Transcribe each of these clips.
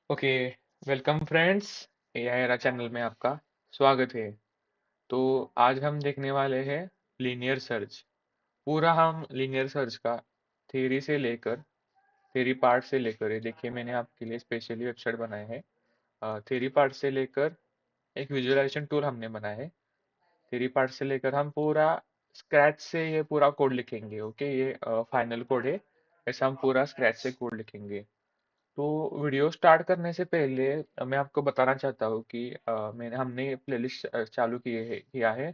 Okay. Welcome friends. AI era channel में आपका स्वागत है। तो आज हम देखने वाले हैं लीनियर सर्च। पूरा हम लीनियर सर्च का थ्योरी से लेकर थ्योरी पार्ट से लेकर ये देखिए, मैंने आपके लिए स्पेशली वेबसाइट बनाए हैं। थ्योरी पार्ट से लेकर एक विजुअलाइजेशन टूल हमने बनाया है। थ्योरी पार्ट से लेकर हम पूरा स्क्रैच से ये पूरा कोड लिखेंगे। ओके, ये फाइनल कोड है। ऐसा हम पूरा स्क्रैच से कोड लिखेंगे। तो वीडियो स्टार्ट करने से पहले मैं आपको बताना चाहता हूँ कि हमने प्लेलिस्ट चालू किया है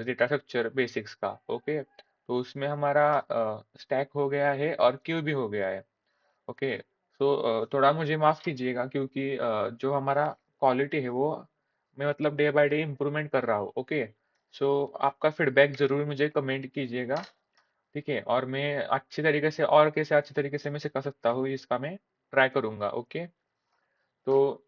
डेटा स्ट्रक्चर बेसिक्स का। ओके, तो उसमें हमारा स्टैक हो गया है और क्यू भी हो गया है। ओके, तो थोड़ा मुझे माफ कीजिएगा क्योंकि जो हमारा क्वालिटी है वो मैं मतलब डे बाय डे इम्प्रूवमेंट कर रहा हूँ। ओके, सो आपका फीडबैक जरूर मुझे कमेंट कीजिएगा। ठीक है, और मैं अच्छी तरीके से और कैसे अच्छी तरीके से मैं सिखा सकता हूँ इसका मैं ट्राई करूंगा। ओके, तो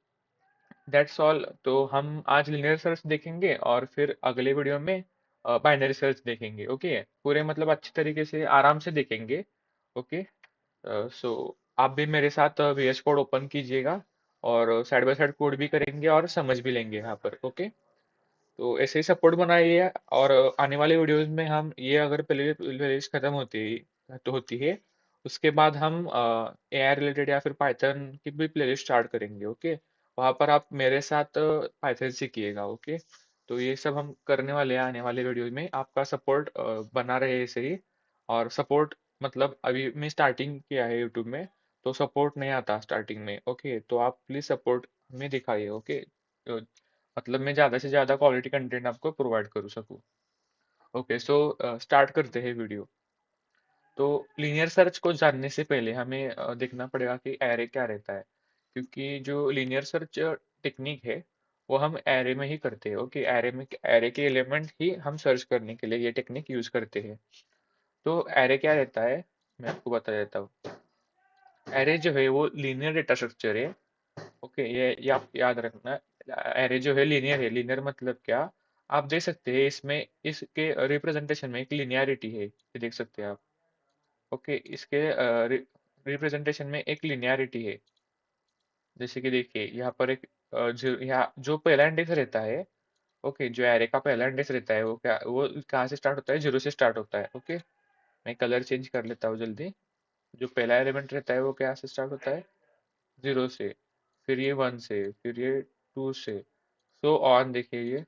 दैट्स ऑल। तो हम आज लिनियर सर्च देखेंगे और फिर अगले वीडियो में बाइनरी सर्च देखेंगे। ओके, पूरे मतलब अच्छी तरीके से आराम से देखेंगे। ओके, सो आप भी मेरे साथ VS कोड ओपन कीजिएगा और साइड बाय साइड कोड भी करेंगे और समझ भी लेंगे यहाँ पर। ओके, तो ऐसे ही सपोर्ट बनाइए। और आने वाले वीडियोस में हम ये अगर प्लेलिस्ट खत्म होती है, उसके बाद हम AI रिलेटेड या फिर पाइथन की भी प्लेलिस्ट स्टार्ट करेंगे। ओके, वहां पर आप मेरे साथ पाइथन सीखिएगा। ओके, तो ये सब हम करने वाले हैं आने वाले वीडियो में। आपका सपोर्ट बना रहे ऐसे ही। और सपोर्ट मतलब अभी मैं स्टार्टिंग किया है यूट्यूब में, तो सपोर्ट नहीं आता स्टार्टिंग में। ओके, तो आप प्लीज सपोर्ट हमें दिखाइए। ओके, मतलब मैं ज्यादा से ज्यादा क्वालिटी कंटेंट आपको प्रोवाइड करूँ सकूँ। ओके, सो स्टार्ट करते हैं वीडियो। तो लीनियर सर्च को जानने से पहले हमें देखना पड़ेगा कि एरे क्या रहता है, क्योंकि जो लीनियर सर्च टेक्निक है वो हम एरे में ही करते हैं। ओके, एरे के एलिमेंट ही हम सर्च करने के लिए ये टेक्निक यूज करते हैं। तो एरे क्या रहता है, मैं आपको बता देता हूँ। एरे जो है वो लीनियर डेटा स्ट्रक्चर है। ओके, ये आप याद रखना। एरे जो है लीनियर है। लीनियर मतलब क्या, आप देख सकते हैं इसमें इसके रिप्रेजेंटेशन में एक लिनियरिटी है, ये देख सकते हैं आप। ओके, इसके रिप्रेजेंटेशन में एक लिनियरिटी है। जैसे कि देखिए यहाँ पर एक यहाँ जो पहला इंडेक्स रहता है। ओके, जो एरे का पहला इंडेक्स रहता है वो कहाँ से स्टार्ट होता है, जीरो से स्टार्ट होता है। ओके, मैं कलर चेंज कर लेता हूँ जल्दी। जो पहला एलिमेंट रहता है वो क्या से स्टार्ट होता है, जीरो से। फिर ये वन से, फिर ये टू से, सो ऑन। देखिए ये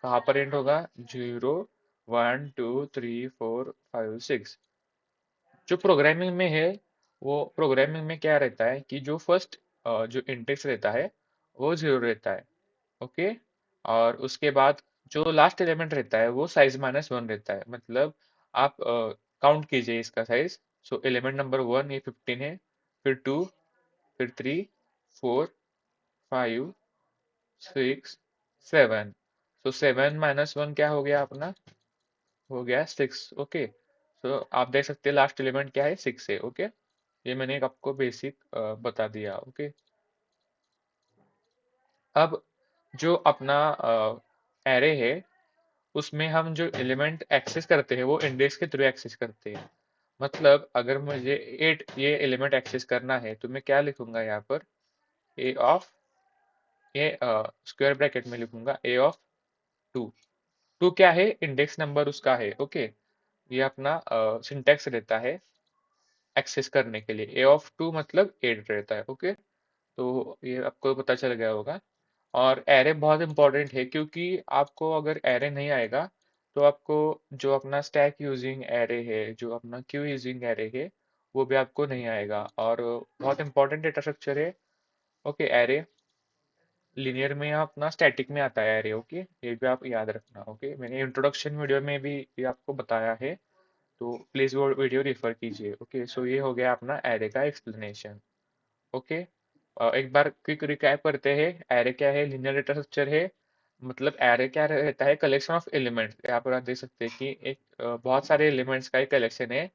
कहाँ पर एंड होगा, zero, one, two, three, four, five, six. जो प्रोग्रामिंग में है, वो प्रोग्रामिंग में क्या रहता है कि जो फर्स्ट जो इंडेक्स रहता है वो जीरो रहता है। ओके, और उसके बाद जो लास्ट एलिमेंट रहता है वो साइज -1 रहता है। मतलब आप काउंट कीजिए इसका size. So element number one ये 15 है, फिर टू, फिर three, four, five, six, seven. So 7 - 1 क्या हो गया अपना, हो गया सिक्स। ओके, सो आप देख सकते हैं लास्ट एलिमेंट क्या है, सिक्स है। ओके, ये मैंने एक आपको बेसिक बता दिया। ओके, अब जो अपना एरे है उसमें हम जो एलिमेंट एक्सेस करते हैं वो इंडेक्स के थ्रू एक्सेस करते हैं। मतलब अगर मुझे 8 ये एलिमेंट एक्सेस करना है तो मैं क्या लिखूंगा यहाँ पर, ए ऑफ, ये स्क्वायर ब्रैकेट में लिखूंगा ए ऑफ टू। टू क्या है, इंडेक्स नंबर उसका है। ओके, ये अपना सिंटेक्स रहता है एक्सेस करने के लिए। ए ऑफ टू मतलब 8 रहता है। ओके, तो ये आपको पता चल गया होगा। और एरे बहुत इंपॉर्टेंट है क्योंकि आपको अगर एरे नहीं आएगा तो आपको जो अपना स्टैक यूजिंग एरे है, जो अपना क्यू यूजिंग एरे है, वो भी आपको नहीं आएगा। और बहुत इंपॉर्टेंट डेटा स्ट्रक्चर है। ओके, एरे लिनियर में अपना स्टैटिक में आता है एरे। ओके, ये भी आप याद रखना। ओके, मैंने इंट्रोडक्शन वीडियो में भी ये आपको बताया है, तो प्लीज वो वीडियो रेफर कीजिए। ओके, सो ये हो गया अपना एरे का एक्सप्लेनेशन। ओके, एक बार क्विक रिकैप करते हैं। एरे क्या है, लिनियर डेटा स्ट्रक्चर है। मतलब एरे क्या रहता है, कलेक्शन ऑफ एलिमेंट्स। यहाँ पर आप देख सकते हैं कि एक बहुत सारे एलिमेंट्स का एक कलेक्शन है,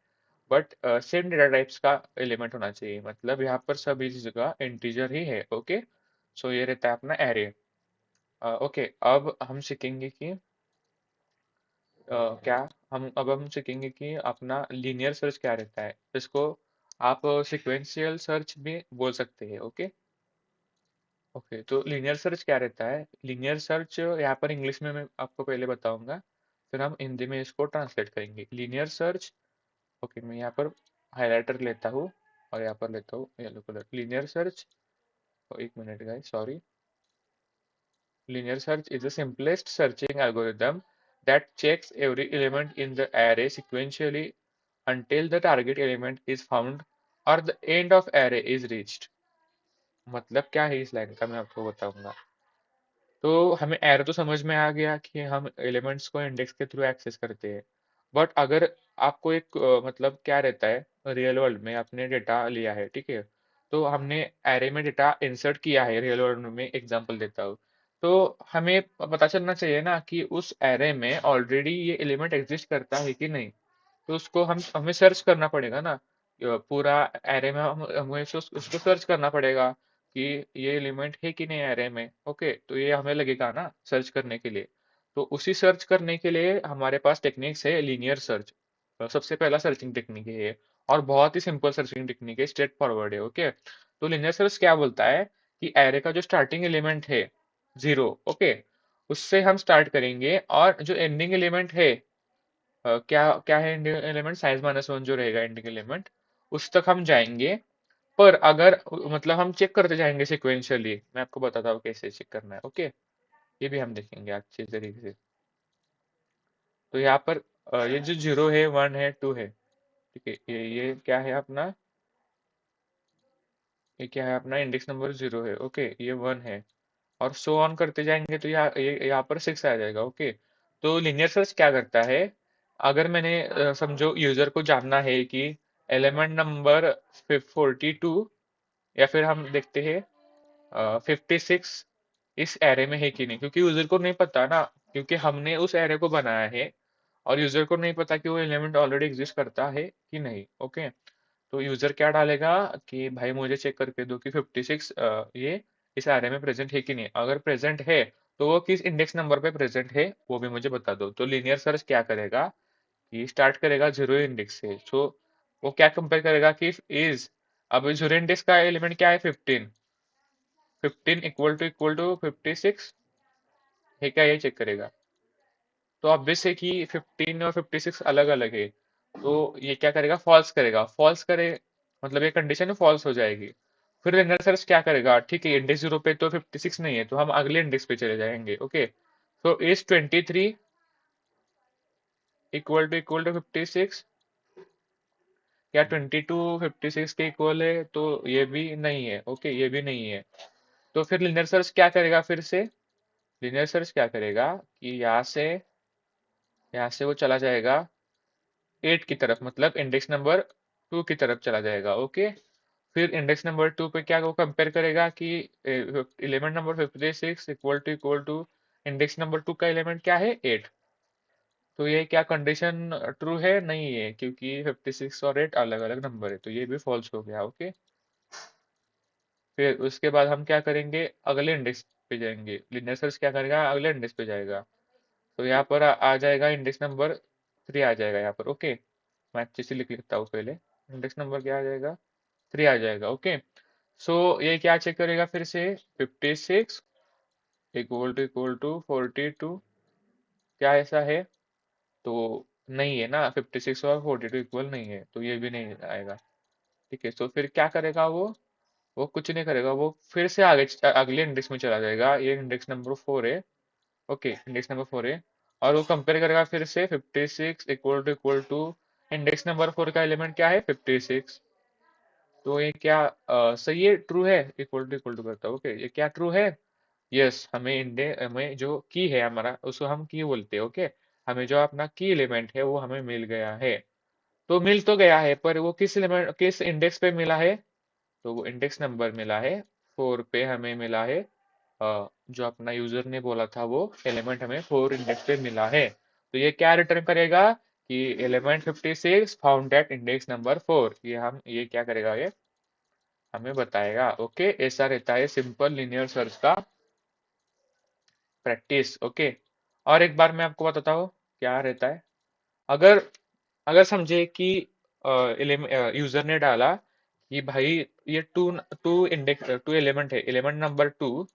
बट सेम डेटा टाइप्स का एलिमेंट होना चाहिए। मतलब यहाँ पर सभी जगह इंटीजर ही है। ओके, सो ये रहता है अपना एरे। ओके, अब हम सीखेंगे कि क्या हम सीखेंगे कि अपना लीनियर सर्च क्या रहता है। इसको आप सिक्वेंशियल सर्च भी बोल सकते हैं। ओके, ओके, तो लीनियर सर्च क्या रहता है? लीनियर सर्च यहाँ पर इंग्लिश में मैं आपको पहले बताऊंगा, फिर हम हिंदी में इसको ट्रांसलेट करेंगे। लीनियर सर्च, ओके, मैं यहाँ पर हाइलाइटर लेता हूँ और यहाँ पर लेता हूँ येलो कलर। लीनियर सर्च, एक minute guys, sorry. Linear search is the simplest searching algorithm that checks every element in the array sequentially until the target element is found or the end of array is reached। मतलब क्या है इस line का, मैं आपको बताऊंगा। तो हमें एरर तो समझ में आ गया कि हम एलिमेंट्स को इंडेक्स के थ्रू एक्सेस करते हैं। बट अगर आपको एक मतलब क्या रहता है, रियल वर्ल्ड में आपने डेटा लिया है, ठीक है, तो हमने एरे में डेटा इंसर्ट किया है, रियल वर्ल्ड में एग्जांपल देता हूँ। तो हमें पता चलना चाहिए ना कि उस एरे में ऑलरेडी ये एलिमेंट एग्जिस्ट करता है कि नहीं। तो उसको हम हमें सर्च करना पड़ेगा ना। पूरा एरे में हमें उसको सर्च करना पड़ेगा कि ये एलिमेंट है कि नहीं एरे में। ओके, तो ये हमें लगेगा ना सर्च करने के लिए। तो उसी सर्च करने के लिए हमारे पास टेक्निक्स है लीनियर सर्च। सबसे पहला सर्चिंग टेक्निक है ये, और बहुत ही सिंपल सर्चिंग टेक्निक है, स्ट्रेट फॉरवर्ड है। ओके, तो लीनियर सर्च क्या बोलता है कि एरे का जो स्टार्टिंग एलिमेंट है 0, ओके, उससे हम स्टार्ट करेंगे, और जो एंडिंग एलिमेंट है, क्या क्या है एंडिंग एलिमेंट, साइज -1 जो रहेगा एंडिंग एलिमेंट, उस तक हम जाएंगे। पर अगर मतलब हम चेक करते जाएंगे सिक्वेंशियली, मैं आपको बताता हूँ कैसे चेक करना है। ओके, ये भी हम देखेंगे अच्छे तरीके से। तो यहाँ पर ये जो 0 है, 1 है, 2 है, ठीक है, ये क्या है अपना, ये क्या है अपना, इंडेक्स नंबर 0 है। ओके, ये 1 है, और सो ऑन करते जाएंगे तो यहाँ पर 6 आ जाएगा। ओके, तो लीनियर सर्च क्या करता है, अगर मैंने समझो यूजर को जानना है कि एलिमेंट नंबर 42, या फिर हम देखते हैं 56 इस एरे में है कि नहीं, क्योंकि यूजर को नहीं पता ना, क्योंकि हमने उस एरे को बनाया है, और यूजर को नहीं पता कि वो एलिमेंट ऑलरेडी एग्जिस्ट करता है कि नहीं। ओके, तो यूजर क्या डालेगा कि भाई मुझे चेक करके दो कि 56 ये इस एरे में प्रेजेंट है कि नहीं। अगर प्रेजेंट है तो वो किस इंडेक्स नंबर पे प्रेजेंट है वो भी मुझे बता दो। तो लीनियर सर्च क्या करेगा कि स्टार्ट करेगा 0 इंडेक्स से। सो वो क्या कंपेयर करेगा कि इज, अब 0 इंडेक्स का एलिमेंट क्या है, 15, 15 इक्वल टू 56 है क्या, ये चेक करेगा। तो ऑब्वियस है कि 15 और 56 अलग अलग है, तो ये क्या करेगा, फॉल्स करेगा। फॉल्स करे मतलब ये कंडीशन फॉल्स हो जाएगी। फिर रेंडर सर्च क्या करेगा, ठीक है, इंडेक्स 0 पे तो 56 नहीं है, तो हम अगले इंडेक्स पे चले जाएंगे। ओके, तो इज 23 इक्वल टू 56, क्या 22 56 के इक्वल है, तो ये भी नहीं है। ओके, ये भी नहीं है। तो फिर लिनियर सर्च क्या करेगा, फिर से लिनियर सर्च क्या करेगा कि यहाँ से वो चला जाएगा 8 की तरफ, मतलब इंडेक्स नंबर 2 की तरफ चला जाएगा। ओके, फिर इंडेक्स नंबर 2 पे क्या वो कंपेयर करेगा कि element number 56 equal to index number 2 का एलिमेंट क्या है, 8। तो ये क्या कंडीशन ट्रू है, नहीं है, क्योंकि 56 और 8 अलग अलग नंबर है, तो ये भी फॉल्स हो गया। ओके, फिर उसके बाद हम क्या करेंगे, अगले इंडेक्स पे जाएंगे। लिनियर सर्च क्या करेगा, अगले इंडेक्स पे जाएगा। तो यहाँ पर आ जाएगा इंडेक्स नंबर 3 आ जाएगा यहाँ पर। ओके, मैं अच्छे से लिख लेता हूँ पहले। इंडेक्स नंबर क्या आ जाएगा, 3 आ जाएगा। ओके, सो ये क्या चेक करेगा फिर से, 56 इक्वल टू 42, क्या ऐसा है, तो नहीं है ना, 56 और 42 इक्वल नहीं है, तो ये भी नहीं आएगा। ठीक है, तो फिर क्या करेगा वो कुछ नहीं करेगा, वो फिर से आगे अगले इंडेक्स में चला जाएगा। ये इंडेक्स नंबर 4 है। ओके, इंडेक्स नंबर 4 है, और वो कंपेयर करेगा फिर से 56 इक्वल टू इंडेक्स नंबर 4 का एलिमेंट क्या है, 56। तो ये क्या सही है, ट्रू है, इक्वल टू करता है। ओके, ये क्या ट्रू है, यस। हमें जो की है हमारा, उसको हम की बोलते हैं। ओके, हमें जो अपना की एलिमेंट है वो हमें मिल गया है। तो मिल तो गया है, पर वो किस एलिमेंट, किस इंडेक्स पे मिला है, तो वो इंडेक्स नंबर मिला है 4 पे हमें मिला है। जो अपना यूजर ने बोला था वो एलिमेंट हमें 4 इंडेक्स पे मिला है। तो ये क्या रिटर्न करेगा कि element 56 found at index number 4, ये क्या करेगा, ये हमें बताएगा। ओके, ऐसा रहता है सिंपल लिनियर सर्च का प्रैक्टिस। ओके, और एक बार मैं आपको बताता हूँ क्या रहता है। अगर अगर समझे कि यूजर ने डाला कि भाई ये two two index two element है, एलिमेंट नंबर टू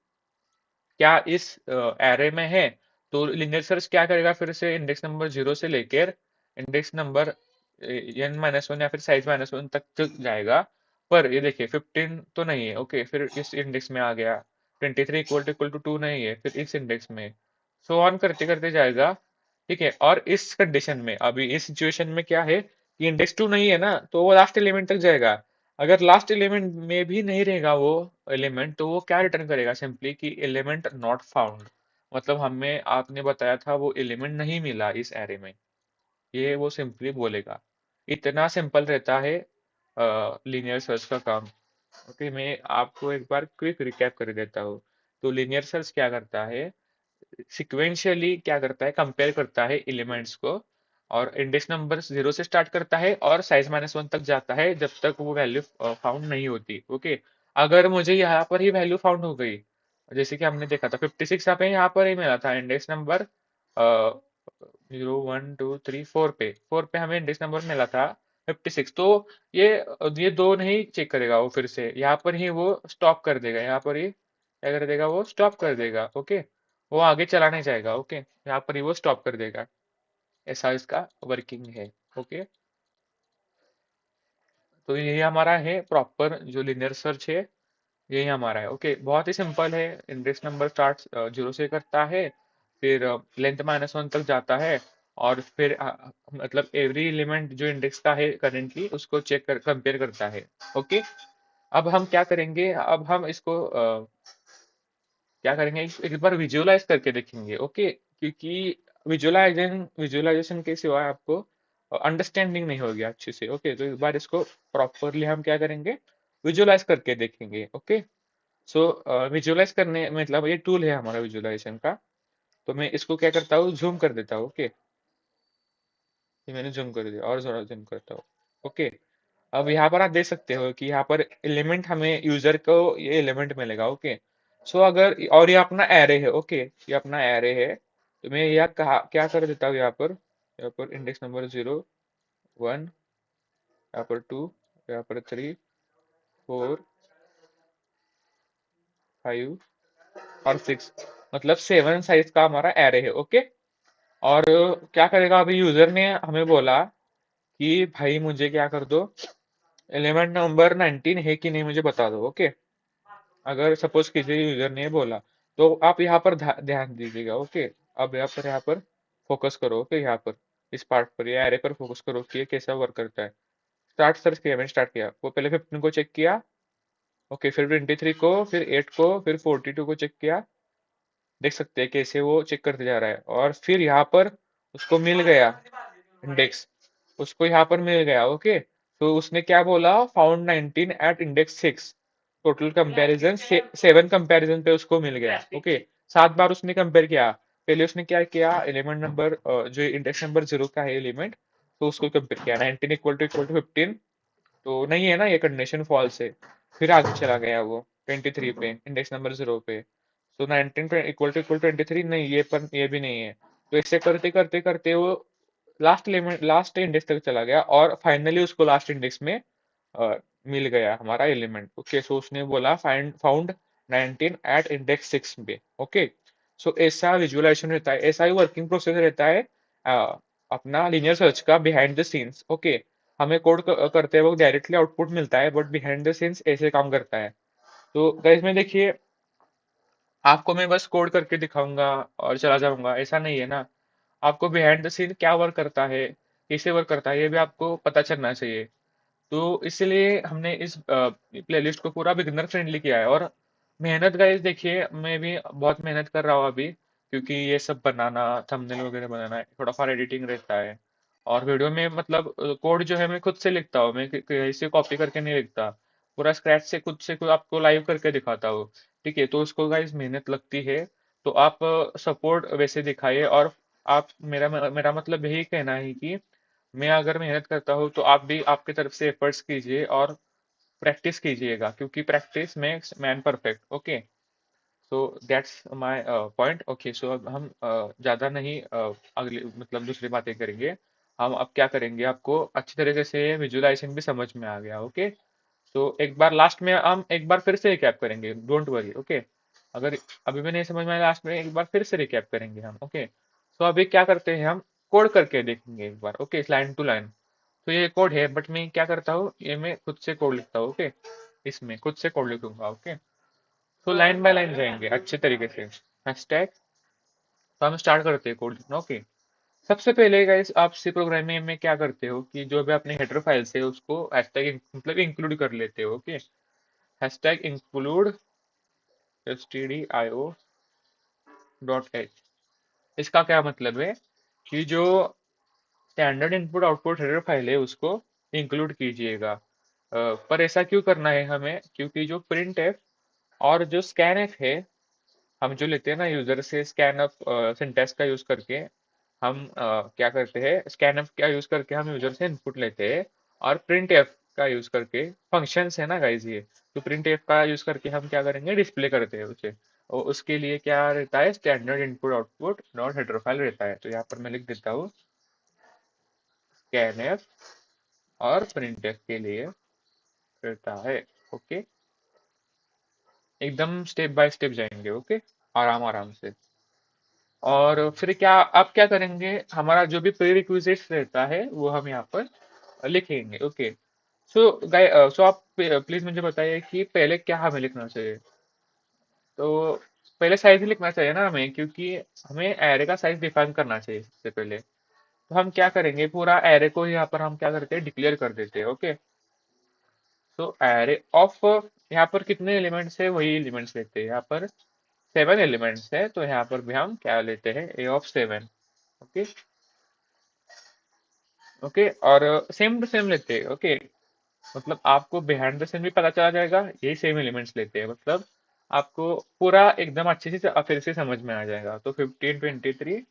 क्या इस एरे में है। तो लिनियर सर्च क्या करेगा, फिर से इंडेक्स नंबर जीरो से लेकर इंडेक्स नंबर n-1 या फिर साइज -1 तक जाएगा। पर ये देखिए 15 तो नहीं है, ओके, फिर इस इंडेक्स में आ गया। 23 इक्वल टू 2 नहीं है, फिर इस इंडेक्स में सो ऑन करते करते जाएगा। ठीक है, और इस कंडीशन में, अभी इस सिचुएशन में क्या है कि इंडेक्स 2 नहीं है ना, तो वो लास्ट एलिमेंट तक जाएगा। अगर लास्ट एलिमेंट में भी नहीं रहेगा वो एलिमेंट, तो वो क्या रिटर्न करेगा, सिंपली कि एलिमेंट नॉट फाउंड। मतलब हमें आपने बताया था वो एलिमेंट नहीं मिला इस एरे में, ये वो सिंपली बोलेगा। इतना सिंपल रहता है लीनियर सर्च का काम। ओके, मैं आपको एक बार क्विक रिकैप कर देता हूँ। तो लीनियर सर्च क्या करता है, सिक्वेंशियली क्या करता है, कंपेयर करता है एलिमेंट्स को, और इंडेक्स नंबर जीरो से स्टार्ट करता है और साइज -1 तक जाता है जब तक वो वैल्यू फाउंड नहीं होती। ओके, अगर मुझे यहाँ पर ही वैल्यू फाउंड हो गई, जैसे कि हमने देखा था 56 हमें यहाँ पर ही मिला था इंडेक्स नंबर 0 1 2 3 4 पे, 4 पे हमें इंडेक्स नंबर मिला था 56। तो ये ये दो नहीं चेक करेगा, वो फिर से यहाँ पर ही वो स्टॉप कर देगा, यहाँ पर ही क्या कर देगा, वो स्टॉप कर देगा। ओके, वो आगे चला नहीं जाएगा। ओके, यहाँ पर ही वो स्टॉप कर देगा। ऐसा इसका वर्किंग है। ओके, तो यही हमारा है प्रॉपर जो लिनियर सर्च है, यही हमारा है। ओके, बहुत ही सिंपल है। इंडेक्स नंबर स्टार्ट जीरो से करता है, फिर लेंथ -1 तक जाता है, और फिर मतलब एवरी एलिमेंट जो इंडेक्स का है करेंटली उसको चेक कर कंपेयर करता है। ओके, अब हम क्या करेंगे, अब हम इसको क्या करेंगे, एक बार विजुअलाइज करके देखेंगे। ओके, क्योंकि विजुअलाइजेशन के सिवाय आपको अंडरस्टैंडिंग नहीं होगी अच्छे से। ओके, तो एक बार इसको प्रॉपरली हम क्या करेंगे, विजुअलाइज करके देखेंगे। ओके, सो विजुअलाइज करने मतलब ये टूल है हमारा विजुअलाइजेशन का। तो मैं इसको क्या करता हूँ, जूम कर देता हूँ। ओके, ये मैंने जूम कर दिया, और थोड़ा जूम करता हूँ। ओके, अब यहाँ पर आप देख सकते हो कि यहाँ पर एलिमेंट हमें यूजर को ये एलिमेंट मिलेगा। ओके, सो अगर, और ये अपना एरे है। ओके, ये अपना एरे है। तो मैं यहाँ कहा क्या कर देता हूँ, यहाँ पर इंडेक्स नंबर 0 1, यहाँ पर 2, यहाँ पर 3 4 5 और 6, मतलब 7 साइज का हमारा एरे है। ओके, और क्या करेगा, अभी यूजर ने हमें बोला कि भाई मुझे क्या कर दो, एलिमेंट नंबर 19 है कि नहीं मुझे बता दो। ओके, अगर सपोज किसी यूजर ने बोला, तो आप यहाँ पर ध्यान दीजिएगा। ओके, अब यहाँ पर फोकस करो। ओके, यहाँ पर इस पार्ट पर या एरे पर फोकस करो कि ये कैसा वर्क करता है। स्टार्ट सर्च किया, मैंने स्टार्ट किया, वो पहले 15 को चेक किया। ओके, फिर 23 को, फिर 8 को, फिर 42 को चेक किया। देख सकते हैं कैसे वो चेक करते जा रहा है, और फिर यहाँ पर उसको मिल गया इंडेक्स, उसको यहाँ पर मिल गया। ओके, तो उसने क्या बोला, found 19 at index 6। Total comparison 7 comparison पे उसको मिल गया। ओके, 7 बार उसने कंपेयर किया। पहले उसने क्या किया, एलिमेंट नंबर जो इंडेक्स नंबर 0 का है एलिमेंट, तो उसको कंपेयर किया 19 इक्वल टू 15, तो नहीं है ना, ये कंडीशन फॉल्स है। फिर आगे चला गया वो 23 पे, इंडेक्स नंबर 0 पे, तो 19 इक्वल टू 23 नहीं, ये पर ये भी नहीं है। तो ऐसे करते करते करते वो लास्ट लिमिट, लास्ट इंडेक्स तक चला गया, और फाइनली उसको लास्ट इंडेक्स में अ, मिल गया हमारा एलिमेंट। ओके, सो उसने बोला फाइंड फाउंड 19 एट इंडेक्स 6 पे। ओके, सो ऐसा विजुअलाइजेशन रहता है, ऐसा ही वर्किंग प्रोसेस रहता है अपना लीनियर सर्च का बिहाइंड द सीन्स। ओके, हमें कोड करते वक्त डायरेक्टली आउटपुट मिलता है, बट बिहाइंड द सीन्स ऐसे काम करता है। तो गाइस में देखिए, आपको मैं बस कोड करके दिखाऊंगा और चला जाऊंगा, ऐसा नहीं है ना। आपको बिहाइंड द सीन क्या वर्क करता है, कैसे वर्क करता है, ये भी आपको पता चलना चाहिए। तो इसलिए हमने इस प्लेलिस्ट को पूरा बिगिनर फ्रेंडली किया है। और मेहनत गाइस देखिए, मैं भी बहुत मेहनत कर रहा हूँ अभी, क्योंकि ये सब बनाना, थंबनेल वगैरह बनाना, थोड़ा फॉर एडिटिंग रहता है। और वीडियो में मतलब कोड जो है मैं खुद से लिखता हूँ, मैं कहीं से कॉपी करके नहीं लिखता, पूरा स्क्रैच से खुद से खुद आपको लाइव करके दिखाता हूँ। ठीक है, तो उसको गाइस मेहनत लगती है। तो आप सपोर्ट वैसे दिखाइए, और आप, मेरा मेरा मतलब यही कहना है कि मैं अगर मेहनत करता हूँ तो आप भी आपकी तरफ से एफर्ट्स कीजिए और प्रैक्टिस कीजिएगा, क्योंकि practice makes man perfect. Okay, so that's my point. Okay, so अब हम ज़्यादा नहीं अगली मतलब दूसरी बातें करेंगे। हम अब क्या करेंगे, आपको अच्छी तरीके से विजुअलाइजेशन भी समझ में आ गया। ओके, तो एक बार लास्ट में हम एक बार फिर से रिकैप करेंगे, डोंट वरी। ओके, अगर अभी भी नहीं समझ में आया लास्ट में एक बार फिर से रिकैप करेंगे हम। ओके, तो अभी क्या करते हैं, हम कोड करके देखेंगे एक बार। Okay, line to line. तो ये कोड है, बट मैं क्या करता हूँ, ये मैं खुद से कोड लिखता हूँ। ओके, इसमें खुद से कोड लिखूंगा। ओके, तो लाइन बाय लाइन जाएंगे अच्छे तरीके से। हैशटैग, तो हम स्टार्ट करते हैं कोड लिखना। ओके, सबसे पहले गाइस आप सी प्रोग्रामिंग में क्या करते हो कि जो भी अपने हेडर फाइल्स है उसको हैशटैग मतलब इंक्लूड कर लेते हो। Okay, hashtag include stdio dot H. इसका क्या मतलब है कि जो standard input output header file है उसको इंक्लूड कीजिएगा। पर ऐसा क्यों करना है हमें, क्योंकि जो प्रिंट एफ और जो स्कैन एफ है, हम जो लेते हैं ना यूजर से स्कैन एफ सिंटैक्स का यूज करके, हम क्या करते हैं, स्कैन एफ का यूज करके हम यूजर से इनपुट लेते हैं, और प्रिंट एफ का यूज करके, फंक्शंस है ना गाइज ये, तो प्रिंट एफ का यूज करके हम क्या करेंगे, डिस्प्ले करते हैं उसे। और उसके लिए क्या रहता है, standard input output dot header file रहता है। तो यहाँ पर मैं लिख देता हूँ स्कैन एफ, और प्रिंट एफ के लिए रहता है। ओके, एकदम स्टेप बाय स्टेप जाएंगे। ओके, आराम आराम से। और फिर क्या, आप क्या करेंगे, हमारा जो भी प्री रिक्विजिट्स रहता है वो हम यहाँ पर लिखेंगे। ओके, सो आप प्लीज मुझे बताइए कि पहले क्या हमें लिखना चाहिए। तो पहले साइज ही लिखना चाहिए ना हमें, क्योंकि हमें एरे का साइज डिफाइन करना चाहिए सबसे पहले। तो हम क्या करेंगे, पूरा एरे को यहाँ पर हम क्या करते हैं, डिक्लेयर कर देते हैं। ओके, तो एरे ऑफ, यहाँ पर कितने एलिमेंट्स है, वही एलिमेंट्स लेते हैं। यहाँ पर 7 एलिमेंट्स है, तो यहाँ पर भी हम क्या लेते हैं, ए ऑफ 7। ओके, ओके, और सेम टू सेम लेते हैं। ओके, मतलब आपको बिहाइंड द सीन भी पता चला जाएगा, यही सेम एलिमेंट्स लेते हैं, मतलब आपको पूरा एकदम अच्छे से फिर से समझ में आ जाएगा। तो 1523,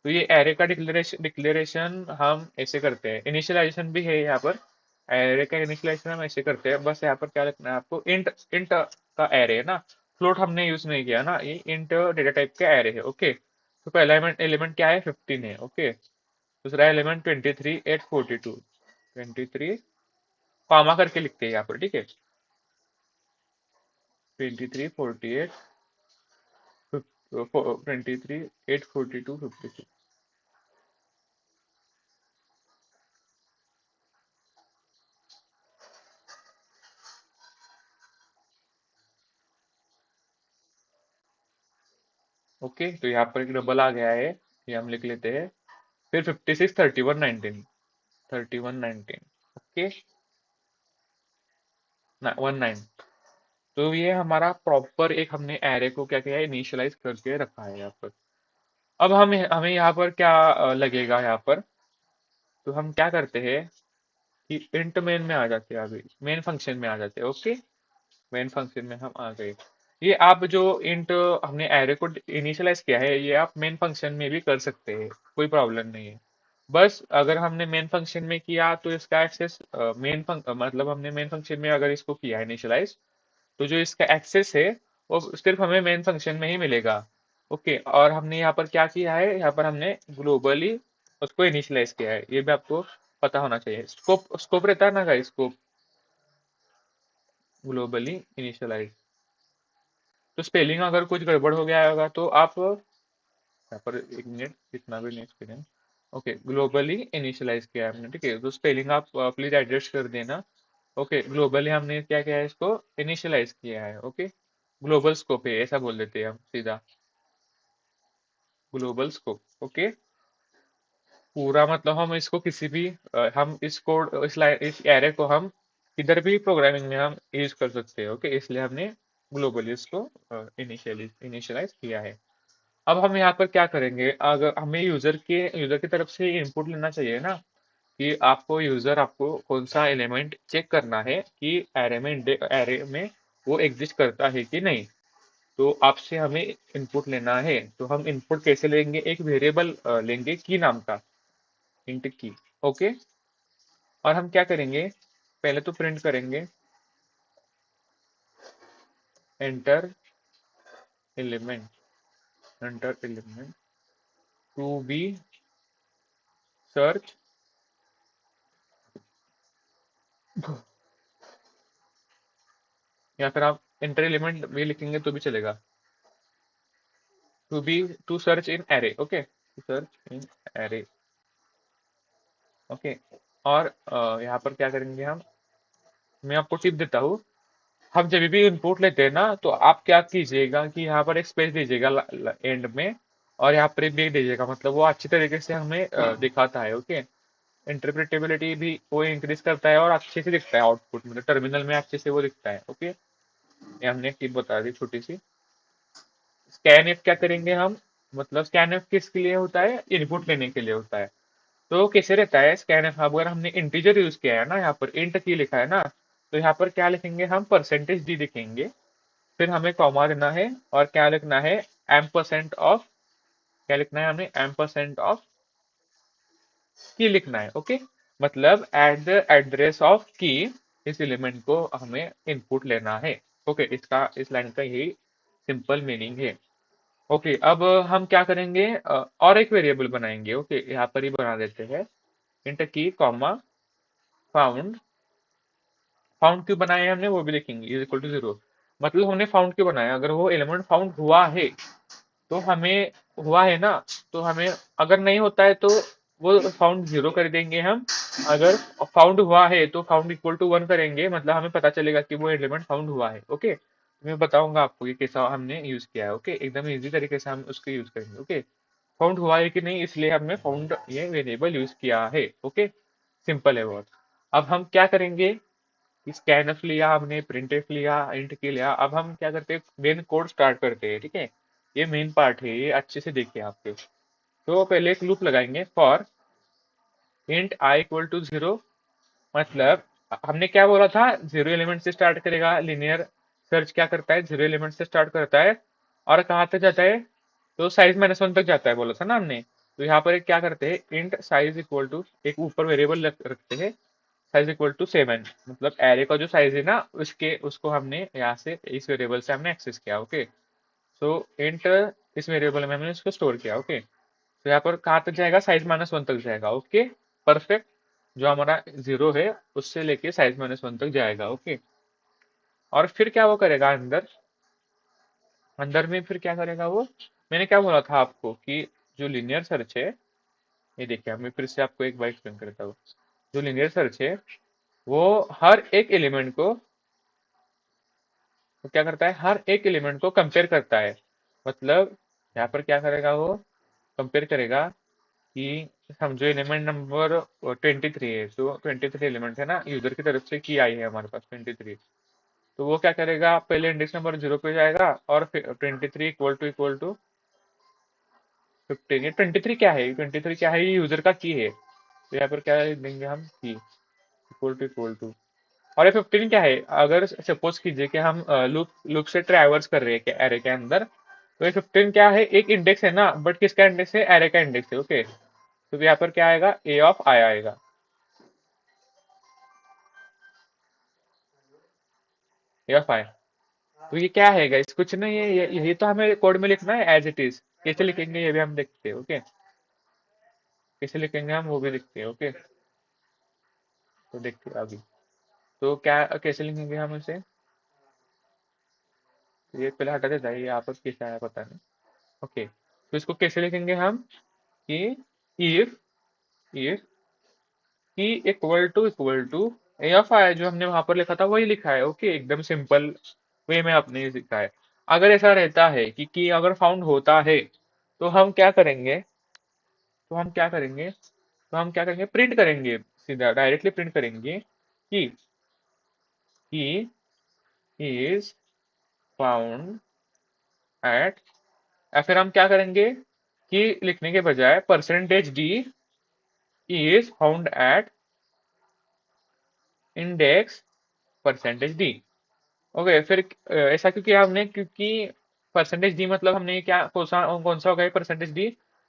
तो ये एरे का डिक्लेरेशन हम ऐसे करते हैं, इनिशियलाइजेशन भी है यहाँ पर। एरे का इनिशियलाइजेशन हम ऐसे करते हैं, बस यहाँ पर क्या लिखना है आपको, इंट इंट का एरे है ना, फ्लोट हमने यूज नहीं किया ना, ये इंट डेटा टाइप का एरे है। ओके, तो पहला एलिमेंट क्या है, 15 है। ओके, दूसरा एलिमेंट 23 8 42, 23 कॉमा करके लिखते हैं यहाँ पर। ठीक है, 23 48, 23 8 42 56। ओके, तो यहाँ पर एक डबल आ गया है, ये हम लिख लेते हैं। फिर 56 31 19, 31 19। ओके, ना 19। तो ये हमारा प्रॉपर एक हमने एरे को क्या किया है, इनिशियलाइज करके रखा है यहाँ पर। अब हमें हमें यहाँ पर क्या लगेगा, यहाँ पर तो हम क्या करते हैं कि इंट मेन में आ जाते हैं, अभी मेन फंक्शन में आ जाते हैं। ओके, मेन फंक्शन में हम आ गए। ये आप जो इंट हमने एरे को इनिशियलाइज किया है, ये आप मेन फंक्शन में भी कर सकते हैं, कोई प्रॉब्लम नहीं है। बस अगर हमने मेन फंक्शन में किया तो इसका एक्सेस मतलब हमने मेन फंक्शन में अगर इसको किया इनिशियलाइज, तो जो इसका एक्सेस है वो सिर्फ हमें मेन फंक्शन में ही मिलेगा। ओके, और हमने यहाँ पर क्या किया है, यहाँ पर हमने ग्लोबली उसको इनिशियलाइज किया है, ये भी आपको पता होना चाहिए। स्कोप स्कोप रहता है ना का, स्कोप ग्लोबली इनिशियलाइज। तो स्पेलिंग अगर कुछ गड़बड़ हो गया होगा तो आप यहाँ पर, एक मिनट, इतना भी नहीं एक्सपीरियंस। ओके, ग्लोबली इनिशियलाइज किया है हमने। ठीक है, तो स्पेलिंग आप प्लीज एडजस्ट कर देना। ओके, ग्लोबली हमने क्या किया है, इसको इनिशियलाइज किया है। ओके, ग्लोबल स्कोप है ऐसा बोल देते हैं हम सीधा, ग्लोबल स्कोप। ओके, पूरा मतलब हम इसको किसी भी हम इस कोड इस लाइन इस एरे को हम किधर भी प्रोग्रामिंग में हम यूज कर सकते हैं। ओके, इसलिए हमने ग्लोबली इसको इनिशियलाइज किया है। अब हम यहाँ पर क्या करेंगे, अगर हमें यूजर की तरफ से इनपुट लेना चाहिए ना, कि आपको यूजर आपको कौन सा एलिमेंट चेक करना है कि एरे में वो एग्जिस्ट करता है कि नहीं। तो आपसे हमें इनपुट लेना है, तो हम इनपुट कैसे लेंगे, एक वेरिएबल लेंगे की नाम का, इंट की। ओके, और हम क्या करेंगे, पहले तो प्रिंट करेंगे enter element, enter element to be search या फिर आप इंटर एलिमेंट भी लिखेंगे तो भी चलेगा। To be to search in array, okay, to search in array, okay. और यहाँ पर क्या करेंगे हम, मैं आपको टिप देता हूँ। हम जब भी इनपुट लेते हैं ना, तो आप क्या कीजिएगा कि यहाँ पर एक स्पेस दीजिएगा एंड में, और यहाँ पर एक ब्रेक दीजिएगा, मतलब वो अच्छी तरीके से हमें दिखाता है, ओके। इंटरप्रिटेबिलिटी भी वो इंक्रीज करता है और अच्छे से दिखता है आउटपुट, मतलब टर्मिनल में अच्छे से वो दिखता है, ओके। ये हमने एक टिप बता दी छोटी सी। स्कैन एफ क्या करेंगे हम, मतलब स्कैन एफ किसके लिए होता है, इनपुट लेने के लिए होता है। तो कैसे रहता है स्कैन एफ, अगर हमने इंटीजर यूज किया है ना, यहाँ पर इंट की लिखा है ना, तो यहाँ पर क्या लिखेंगे हम, परसेंटेज डी लिखेंगे, फिर हमें कॉमा देना है, और क्या लिखना है, एम परसेंट ऑफ, क्या लिखना है हमें, एम परसेंट ऑफ की लिखना है, ओके। मतलब एट द एड्रेस ऑफ की, इस एलिमेंट को हमें इनपुट लेना है, ओके। इसका इस लाइन का यही सिंपल मीनिंग है, ओके। अब हम क्या करेंगे, और एक वेरिएबल बनाएंगे, ओके, यहाँ पर ही बना देते हैं, इंट की कॉमा फाउंड। फाउंड क्यों बनाया है हमने वो भी देखेंगे, इज इक्वल टू 0। मतलब हमने फाउंड क्यों बनाया, अगर वो एलिमेंट फाउंड हुआ है तो हमें, हुआ है ना, तो हमें, अगर नहीं होता है तो वो फाउंड 0 कर देंगे हम। अगर फाउंड हुआ है तो फाउंड इक्वल टू 1 करेंगे, मतलब हमें पता चलेगा कि वो एलिमेंट फाउंड हुआ है, ओके। मैं बताऊंगा आपको कि कैसा हमने यूज किया है, ओके, एकदम इजी तरीके से हम उसको यूज करेंगे, ओके। फाउंड हुआ है कि नहीं, इसलिए हमने फाउंड ये वेरिएबल यूज किया है, ओके। सिंपल है बहुत। अब हम क्या करेंगे, स्कैनफ लिया हमने, प्रिंटफ लिया, इंट की लिया, अब हम क्या करते हैं, मेन कोड स्टार्ट करते हैं, ठीक है। ये मेन पार्ट है, ये अच्छे से देखिए आपके। तो पहले एक लूप लगाएंगे, for int i equal to 0, मतलब हमने क्या बोला था, 0 एलिमेंट से स्टार्ट करेगा, लीनियर सर्च क्या करता है, 0 एलिमेंट से स्टार्ट करता है, और कहाँ तक जाता है, तो साइज -1 तक जाता है बोला था ना हमने। तो यहाँ पर एक क्या करते हैं, इंट साइज इक्वल टू, एक ऊपर वेरिएबल रखते हैं, साइज इक्वल टू 7, मतलब एरे का जो साइज है ना, उसके उसको हमने यहाँ से इस वेरिएबल से हमने एक्सेस किया, ओके। सो इंट, इस वेरिएबल में हमने इसको स्टोर किया, ओके। तो यहाँ पर कहाँ तक जाएगा, साइज -1 तक जाएगा, ओके। परफेक्ट। जो हमारा 0 है उससे लेके साइज -1 तक जाएगा, ओके। और फिर क्या वो करेगा अंदर, अंदर में फिर क्या करेगा वो, मैंने क्या बोला था आपको कि जो लीनियर सर्च है, ये देखिए मैं फिर से आपको एक बार एक्सप्लेन करता हूँ। जो लीनियर सर्च है वो हर एक एलिमेंट को, वो क्या करता है, हर एक एलिमेंट को कंपेयर करता है। मतलब यहाँ पर क्या करेगा वो, कंपेयर करेगा कि समझो एलिमेंट नंबर 23 है, तो 23 एलिमेंट है ना, यूजर की तरफ से की आई है हमारे पास 23। तो वो क्या करेगा, पहले इंडेक्स नंबर 0 पे जाएगा, और फिर 23 इक्वल टू 15। ये 23 क्या है, 23 क्या है, ये यूजर का की है, तो यहाँ पर क्या देंगे हम, की इक्वल टू। और ये 15 क्या है, अगर सपोज कीजिए कि हम लूप लूप से ट्रैवर्स कर रहे हैं कि एरे के अंदर, तो ये 15 क्या है, एक इंडेक्स है ना, बट किसका इंडेक्स है, एरे का इंडेक्स है, ओके। तो यहाँ पर क्या आएगा, ए ऑफ आई आएगा, ए ऑफ आई। तो ये क्या है गाइस, कुछ नहीं है, यही तो हमें कोड में लिखना है एज इट इज। कैसे लिखेंगे ये भी हम देखते हैं, ओके। कैसे लिखेंगे हम वो भी देखते हैं, ओके। तो देखते हैं अभी। तो क्या कैसे लिखेंगे हम इसे, तो ये पहले हटा देता है, ये यहाँ पर कैसे आया पता नहीं, ओके। तो इसको कैसे लिखेंगे हम, कि इफ इफ की इक्वल टू ए ऑफ आई, जो हमने वहां पर लिखा था वही लिखा है, ओके, एकदम सिंपल वे में आपने ये लिखा है। अगर ऐसा रहता है कि अगर फाउंड होता है, तो हम क्या करेंगे, प्रिंट करेंगे, सीधा डायरेक्टली प्रिंट करेंगे कि इज फाउंड एट, या फिर हम क्या करेंगे कि लिखने के बजाय percentage D is found at index percentage D, okay. फिर ऐसा क्यों किया हमने, क्योंकि परसेंटेज डी मतलब हमने क्या, कौन सा हो गया परसेंटेज डी,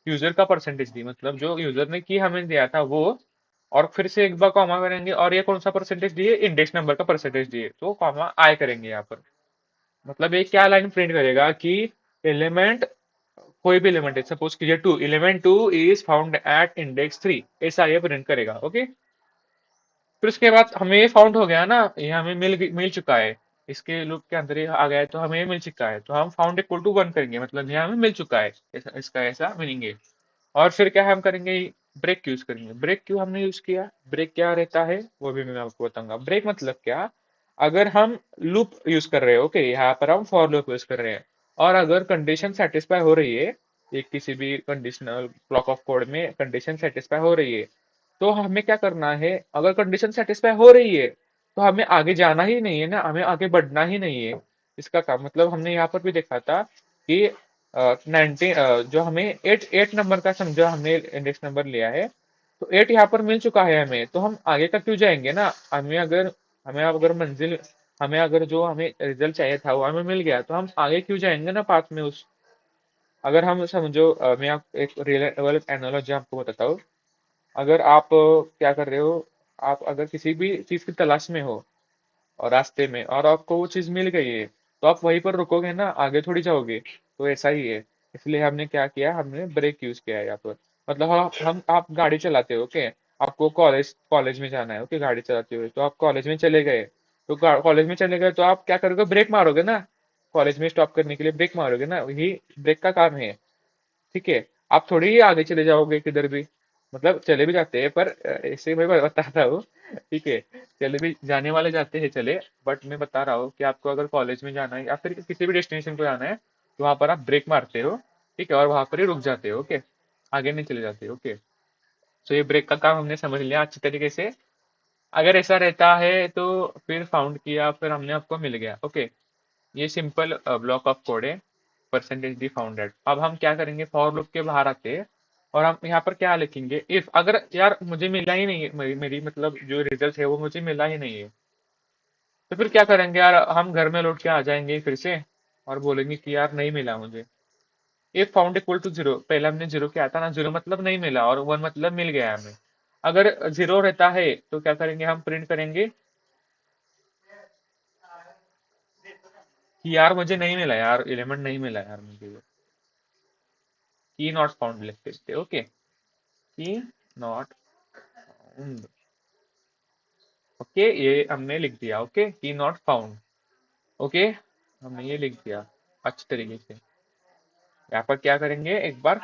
यूजर का परसेंटेज डी, मतलब जो यूजर ने की हमें दिया था वो। और फिर से एक बार कॉमा करेंगे, और ये कौन सा परसेंटेज डी है, इंडेक्स नंबर का परसेंटेज डी है, तो कॉमा आई करेंगे यहाँ पर। मतलब ये क्या लाइन प्रिंट करेगा कि एलिमेंट, कोई भी एलिमेंट है, सपोज कीजिए 2, element 2 is found at index 3, ऐसा ये प्रिंट करेगा, ओके। फिर उसके बाद हमें ये फाउंड हो गया ना, ये हमें मिल चुका है, इसके लूप के अंदर ही आ गया है, तो हमें ये मिल चुका है, तो हम फाउंड इक्वल टू 1 करेंगे, मतलब ये हमें मिल चुका है, इसका ऐसा मीनिंग है। और फिर क्या हम करेंगे, ब्रेक यूज करेंगे। ब्रेक क्यों हमने यूज किया, ब्रेक क्या रहता है वो भी मैं आपको बताऊंगा। ब्रेक मतलब क्या, अगर हम लूप यूज कर रहे हैं, ओके, यहाँ पर हम फॉर लूप यूज कर रहे हैं, और अगर कंडीशन सेटिस्फाई हो रही है, एक किसी भी कंडीशनल ब्लॉक ऑफ कोड में कंडीशन सेटिस्फाई हो रही है, तो हमें क्या करना है, अगर कंडीशन सेटिस्फाई हो रही है तो हमें आगे जाना ही नहीं है ना, हमें आगे बढ़ना ही नहीं है। इसका काम मतलब हमने यहाँ पर भी देखा था कि 19 जो हमें एट एट नंबर का समझो, हमने इंडेक्स नंबर लिया है, तो 8 यहाँ पर मिल चुका है हमें, तो हम आगे का क्यों जाएंगे ना। हमें अगर मंजिल, हमें अगर जो हमें रिजल्ट चाहिए था वो हमें मिल गया, तो हम आगे क्यों जाएंगे ना पाथ में उस। अगर हम समझो, मैं आप एक रियल एनालॉजी आपको बताता हूँ। अगर आप क्या कर रहे हो, आप अगर किसी भी चीज की तलाश में हो और रास्ते में, और आपको वो चीज मिल गई है, तो आप वहीं पर रुकोगे ना, आगे थोड़ी जाओगे। तो ऐसा ही है, इसलिए हमने क्या किया, हमने ब्रेक यूज किया है यहाँ पर। मतलब आप गाड़ी चलाते हो, ओके, आपको कॉलेज कॉलेज में जाना है, ओके, गाड़ी चलाते हुए, तो आप कॉलेज में चले गए, तो कॉलेज में चले गए तो आप क्या करोगे, ब्रेक मारोगे ना। कॉलेज में स्टॉप करने के लिए ब्रेक मारोगे ना, यही ब्रेक का काम है। ठीक है, आप थोड़ी ही आगे चले जाओगे किधर भी, मतलब चले भी जाते हैं पर ऐसे मैं बता रहा हूँ। ठीक है, चले भी जाने वाले जाते हैं चले, बट मैं बता रहा हूँ कि आपको अगर कॉलेज में जाना है या फिर किसी भी डेस्टिनेशन को जाना है, तो वहां पर आप ब्रेक मारते हो। ठीक है, और वहां पर ही रुक जाते हो, ओके, आगे नहीं चले जाते, ओके। तो ये ब्रेक का काम हमने समझ लिया अच्छी तरीके से। अगर ऐसा रहता है तो फिर फाउंड किया, फिर हमने आपको मिल गया, ओके। ये सिंपल ब्लॉक ऑफ कोड है, परसेंटेज डी फाउंडेड। अब हम क्या करेंगे, फॉर लूप के बाहर आते हैं, और हम यहाँ पर क्या लिखेंगे, इफ अगर यार मुझे मिला ही नहीं है, मेरी मतलब जो रिजल्ट है वो मुझे मिला ही नहीं है, तो फिर क्या करेंगे यार, हम घर में लौट के आ जाएंगे फिर से, और बोलेंगे कि यार नहीं मिला मुझे। If found equal to zero, पहले हमने जीरो किया था ना, जीरो मतलब नहीं मिला और वन मतलब मिल गया हमें। अगर जीरो रहता है तो क्या करेंगे, हम प्रिंट करेंगे कि यार मुझे नहीं मिला, यार एलिमेंट नहीं मिला यार मुझे, की नॉट फाउंड लिख देते, ओके, की नॉट फाउंड। ओके, ये हमने लिख दिया, ओके, की नॉट फाउंड, ओके, हमने ये लिख दिया अच्छी तरीके से। यहाँ पर क्या करेंगे, एक बार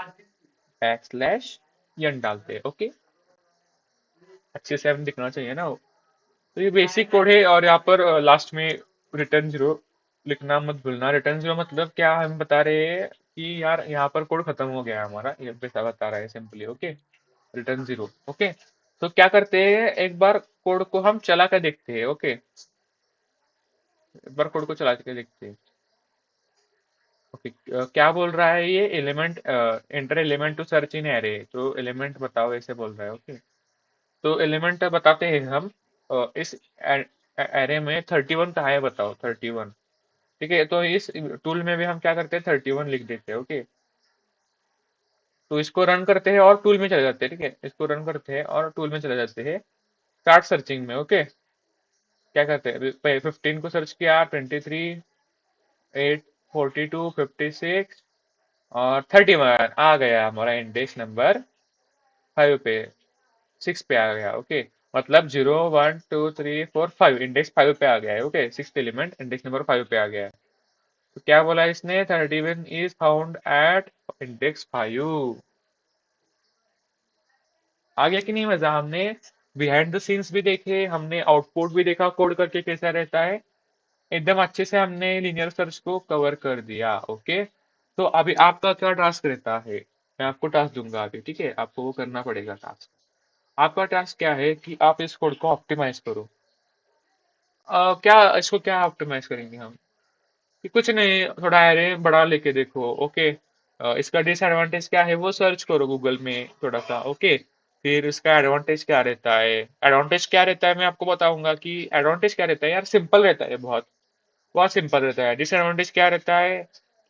बैक स्लैश यन डालते हैं, ओके, अच्छे से हमें दिखना चाहिए ना वो। तो ये बेसिक कोड है, और यहाँ पर लास्ट में रिटर्न जीरो लिखना मत भूलना। रिटर्न जीरो मतलब क्या, हम बता रहे हैं कि यार यहाँ पर कोड खत्म हो गया है हमारा, ये वैसा बता रहा है simply, okay, return zero, okay. तो क्या करते हैं, एक बार कोड को हम चला कर देखते हैं, ओके, एक बार कोड को चला के देखते हैं। ओके, क्या बोल रहा है ये, element enter element to search in array, तो एलिमेंट बताओ ऐसे बोल रहा है, ओके। तो एलिमेंट बताते हैं हम, इस एरे में 31 कहाँ है बताओ, 31। ठीक है, तो इस टूल में भी हम क्या करते हैं, 31 लिख देते हैं, ओके। तो इसको रन करते हैं और टूल में चले जाते हैं, ठीक है, इसको रन करते हैं और टूल में चले जाते हैं, स्टार्ट सर्चिंग में, ओके। क्या करते हैं, 15 को सर्च किया, 23, 8, 42, 56 और 31 आ गया हमारा इंडेक्स नंबर 5 पे, 6 पे आ गया, ओके। मतलब 0, 1, 2, 3, 4, 5, इंडेक्स 5 पे आ गया है, okay, six element index number 5 पे आ गया है। तो क्या बोला इसने, 31 इज फाउंड एट इंडेक्स 5। आ गया कि नहीं मजा, हमने बिहाइंड द सीन्स भी देखे, हमने आउटपुट भी देखा कोड करके कैसा रहता है, एकदम अच्छे से हमने लीनियर सर्च को कवर कर दिया, ओके। तो अभी आपका क्या टास्क रहता है, मैं आपको टास्क दूंगा अभी, ठीक है, आपको वो करना पड़ेगा टास्क। आपका टास्क क्या है कि आप इस कोड को ऑप्टिमाइज करो। क्या इसको क्या ऑप्टिमाइज करेंगे हम, कि कुछ नहीं, थोड़ा एरे बड़ा लेके देखो, ओके। इसका डिसएडवांटेज क्या है वो सर्च करो गूगल में थोड़ा सा, ओके। फिर इसका एडवांटेज क्या रहता है, एडवांटेज क्या रहता है मैं आपको बताऊंगा कि एडवांटेज क्या रहता है, यार सिंपल रहता है, बहुत बहुत सिंपल रहता है। डिसएडवांटेज क्या रहता है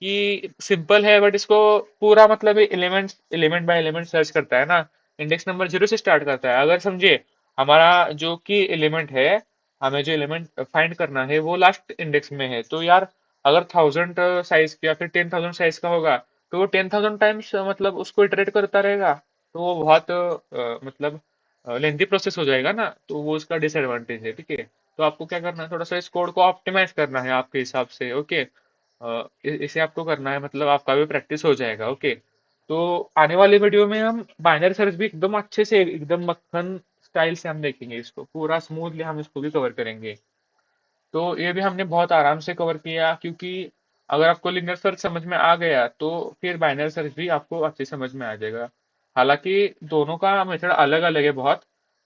कि सिंपल है बट इसको पूरा मतलब element element by element search करता है ना, इंडेक्स नंबर जीरो से स्टार्ट करता है। अगर समझिए हमारा जो कि एलिमेंट है, हमें जो एलिमेंट फाइंड करना है वो लास्ट इंडेक्स में है, तो यार अगर 1000 साइज का या फिर 10,000 साइज का होगा, तो वो 10,000 टाइम्स मतलब उसको इटरेट करता रहेगा, तो वो बहुत मतलब लेंथी प्रोसेस हो जाएगा ना, तो वो उसका डिसएडवांटेज है, ठीक है। तो आपको क्या करना है, थोड़ा सा इस कोड को ऑप्टिमाइज करना है आपके हिसाब से। ओके, इसे आपको करना है, मतलब आपका भी प्रैक्टिस हो जाएगा। ओके, तो आने वाली वीडियो में हम बाइनरी सर्च भी एकदम अच्छे से, एकदम मक्खन स्टाइल से हम देखेंगे, इसको पूरा स्मूथली हम इसको भी कवर करेंगे। तो ये भी हमने बहुत आराम से कवर किया, क्योंकि अगर आपको लिनियर सर्च समझ में आ गया तो फिर बाइनरी सर्च भी आपको अच्छे समझ में आ जाएगा। हालांकि दोनों का मेथड अलग अलग है बहुत,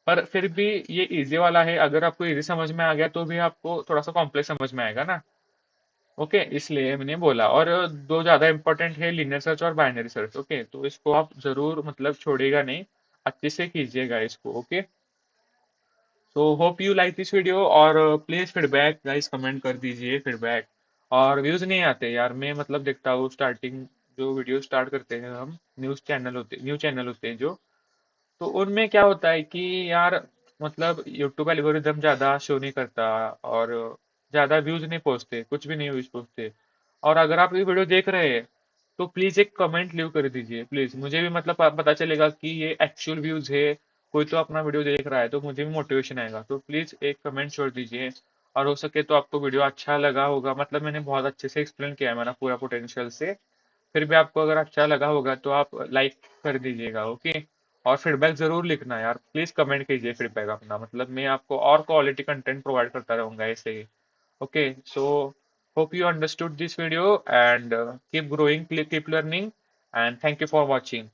पर फिर भी ये इजी वाला है। अगर आपको इजी समझ में आ गया तो भी आपको थोड़ा सा कॉम्प्लेक्स समझ में आएगा ना। ओके, इसलिए मैंने बोला। और दो ज्यादा इंपॉर्टेंट है, लिनियर सर्च और बाइनरी सर्च। ओके, तो इसको आप जरूर मतलब छोड़िएगा नहीं, अच्छे से कीजिएगा इसको। Okay, so hope you like this video, और प्लीज फीडबैक गाइस, कमेंट कर दीजिए फीडबैक। और व्यूज नहीं आते यार, मैं मतलब देखता हूँ स्टार्टिंग, जो वीडियो स्टार्ट करते हैं हम, न्यू चैनल होते हैं जो, तो उनमें क्या होता है कि यार, मतलब यूट्यूब एल्गोरिदम ज्यादा शो नहीं करता, और ज्यादा व्यूज नहीं पहुंचते, कुछ भी नहीं व्यूज पहुंचते। और अगर आप ये वीडियो देख रहे हैं तो प्लीज एक कमेंट लीव कर दीजिए प्लीज, मुझे भी मतलब पता चलेगा कि ये एक्चुअल व्यूज है, कोई तो अपना वीडियो देख रहा है, तो मुझे भी मोटिवेशन आएगा। तो प्लीज एक कमेंट छोड़ दीजिए। और हो सके तो आपको वीडियो अच्छा लगा होगा, मतलब मैंने बहुत अच्छे से एक्सप्लेन किया है मेरा पूरा पोटेंशियल से, फिर भी आपको अगर अच्छा लगा होगा तो आप लाइक कर दीजिएगा। ओके, और फीडबैक जरूर लिखना यार, प्लीज कमेंट कीजिए फीडबैक अपना, मतलब मैं आपको और क्वालिटी कंटेंट प्रोवाइड करता रहूंगा ऐसे ही। Okay, so hope you understood this video, and keep growing, keep learning, and thank you for watching.